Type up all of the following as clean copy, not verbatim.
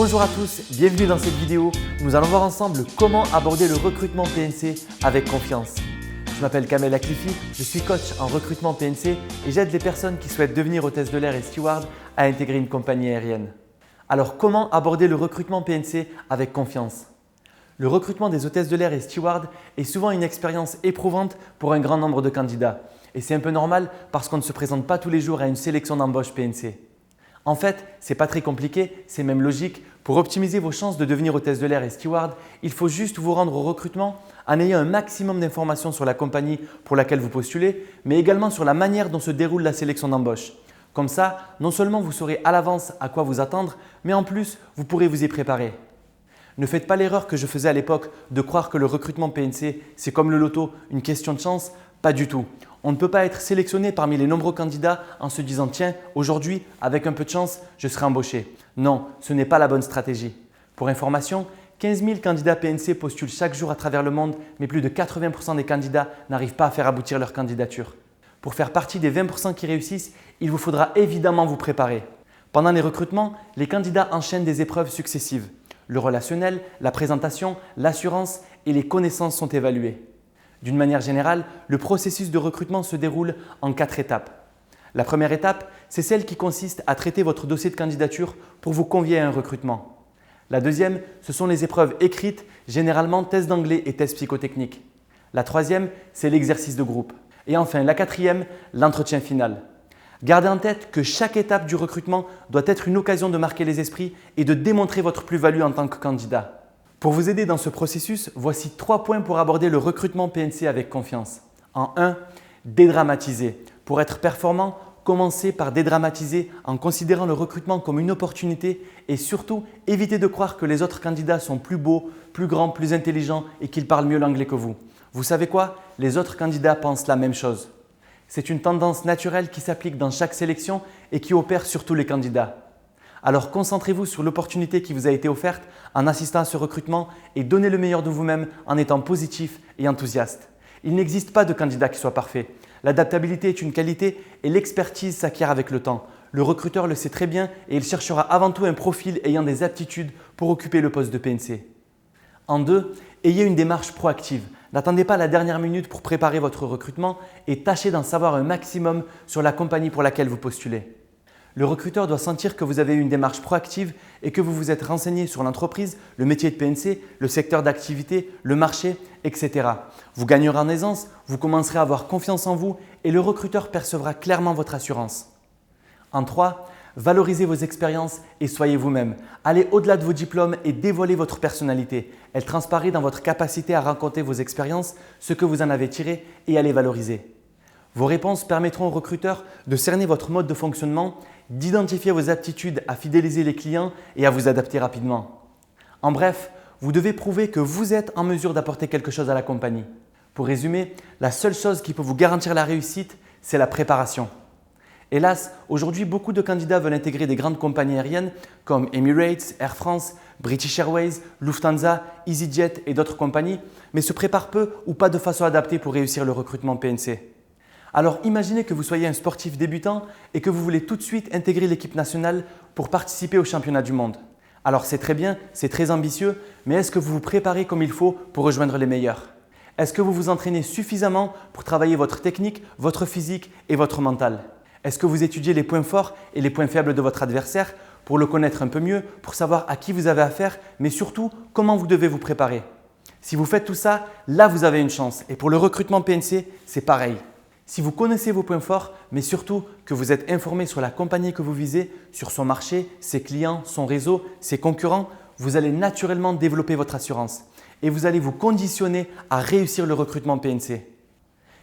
Bonjour à tous, bienvenue dans cette vidéo. Nous allons voir ensemble comment aborder le recrutement PNC avec confiance. Je m'appelle Kamel Aklifi, je suis coach en recrutement PNC et j'aide les personnes qui souhaitent devenir hôtesse de l'air et steward à intégrer une compagnie aérienne. Alors comment aborder le recrutement PNC avec confiance? Le recrutement des hôtesses de l'air et stewards est souvent une expérience éprouvante pour un grand nombre de candidats. Et c'est un peu normal parce qu'on ne se présente pas tous les jours à une sélection d'embauche PNC. En fait, ce n'est pas très compliqué, c'est même logique. Pour optimiser vos chances de devenir hôtesse de l'air et steward, il faut juste vous rendre au recrutement en ayant un maximum d'informations sur la compagnie pour laquelle vous postulez, mais également sur la manière dont se déroule la sélection d'embauche. Comme ça, non seulement vous saurez à l'avance à quoi vous attendre, mais en plus, vous pourrez vous y préparer. Ne faites pas l'erreur que je faisais à l'époque de croire que le recrutement PNC, c'est comme le loto, une question de chance. Pas du tout. On ne peut pas être sélectionné parmi les nombreux candidats en se disant « Tiens, aujourd'hui, avec un peu de chance, je serai embauché ». Non, ce n'est pas la bonne stratégie. Pour information, 15 000 candidats PNC postulent chaque jour à travers le monde, mais plus de 80% des candidats n'arrivent pas à faire aboutir leur candidature. Pour faire partie des 20% qui réussissent, il vous faudra évidemment vous préparer. Pendant les recrutements, les candidats enchaînent des épreuves successives. Le relationnel, la présentation, l'assurance et les connaissances sont évaluées. D'une manière générale, le processus de recrutement se déroule en 4 étapes. La première étape, c'est celle qui consiste à traiter votre dossier de candidature pour vous convier à un recrutement. La deuxième, ce sont les épreuves écrites, généralement tests d'anglais et tests psychotechniques. La troisième, c'est l'exercice de groupe. Et enfin, la quatrième, l'entretien final. Gardez en tête que chaque étape du recrutement doit être une occasion de marquer les esprits et de démontrer votre plus-value en tant que candidat. Pour vous aider dans ce processus, voici 3 points pour aborder le recrutement PNC avec confiance. En 1, dédramatiser. Pour être performant, commencez par dédramatiser en considérant le recrutement comme une opportunité et surtout, évitez de croire que les autres candidats sont plus beaux, plus grands, plus intelligents et qu'ils parlent mieux l'anglais que vous. Vous savez quoi? Les autres candidats pensent la même chose. C'est une tendance naturelle qui s'applique dans chaque sélection et qui opère sur tous les candidats. Alors concentrez-vous sur l'opportunité qui vous a été offerte en assistant à ce recrutement et donnez le meilleur de vous-même en étant positif et enthousiaste. Il n'existe pas de candidat qui soit parfait. L'adaptabilité est une qualité et l'expertise s'acquiert avec le temps. Le recruteur le sait très bien et il cherchera avant tout un profil ayant des aptitudes pour occuper le poste de PNC. En 2, ayez une démarche proactive. N'attendez pas la dernière minute pour préparer votre recrutement et tâchez d'en savoir un maximum sur la compagnie pour laquelle vous postulez. Le recruteur doit sentir que vous avez une démarche proactive et que vous vous êtes renseigné sur l'entreprise, le métier de PNC, le secteur d'activité, le marché, etc. Vous gagnerez en aisance, vous commencerez à avoir confiance en vous et le recruteur percevra clairement votre assurance. En 3, valorisez vos expériences et soyez vous-même. Allez au-delà de vos diplômes et dévoilez votre personnalité. Elle transparaît dans votre capacité à raconter vos expériences, ce que vous en avez tiré et à les valoriser. Vos réponses permettront au recruteur de cerner votre mode de fonctionnement, d'identifier vos aptitudes à fidéliser les clients et à vous adapter rapidement. En bref, vous devez prouver que vous êtes en mesure d'apporter quelque chose à la compagnie. Pour résumer, la seule chose qui peut vous garantir la réussite, c'est la préparation. Hélas, aujourd'hui, beaucoup de candidats veulent intégrer des grandes compagnies aériennes comme Emirates, Air France, British Airways, Lufthansa, EasyJet et d'autres compagnies, mais se préparent peu ou pas de façon adaptée pour réussir le recrutement PNC. Alors imaginez que vous soyez un sportif débutant et que vous voulez tout de suite intégrer l'équipe nationale pour participer au championnat du monde. Alors c'est très bien, c'est très ambitieux, mais est-ce que vous vous préparez comme il faut pour rejoindre les meilleurs? Est-ce que vous vous entraînez suffisamment pour travailler votre technique, votre physique et votre mental? Est-ce que vous étudiez les points forts et les points faibles de votre adversaire pour le connaître un peu mieux, pour savoir à qui vous avez affaire, mais surtout comment vous devez vous préparer? Si vous faites tout ça, là vous avez une chance. Et pour le recrutement PNC, c'est pareil. Si vous connaissez vos points forts, mais surtout que vous êtes informé sur la compagnie que vous visez, sur son marché, ses clients, son réseau, ses concurrents, vous allez naturellement développer votre assurance et vous allez vous conditionner à réussir le recrutement PNC.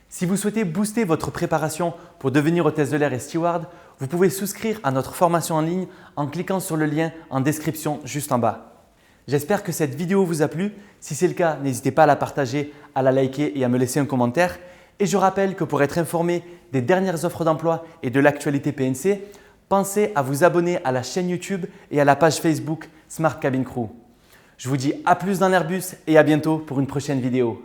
Si vous souhaitez booster votre préparation pour devenir hôtesse de l'air et steward, vous pouvez souscrire à notre formation en ligne en cliquant sur le lien en description juste en bas. J'espère que cette vidéo vous a plu. Si c'est le cas, n'hésitez pas à la partager, à la liker et à me laisser un commentaire. Et je rappelle que pour être informé des dernières offres d'emploi et de l'actualité PNC, pensez à vous abonner à la chaîne YouTube et à la page Facebook Smart Cabin Crew. Je vous dis à plus dans l'Airbus et à bientôt pour une prochaine vidéo.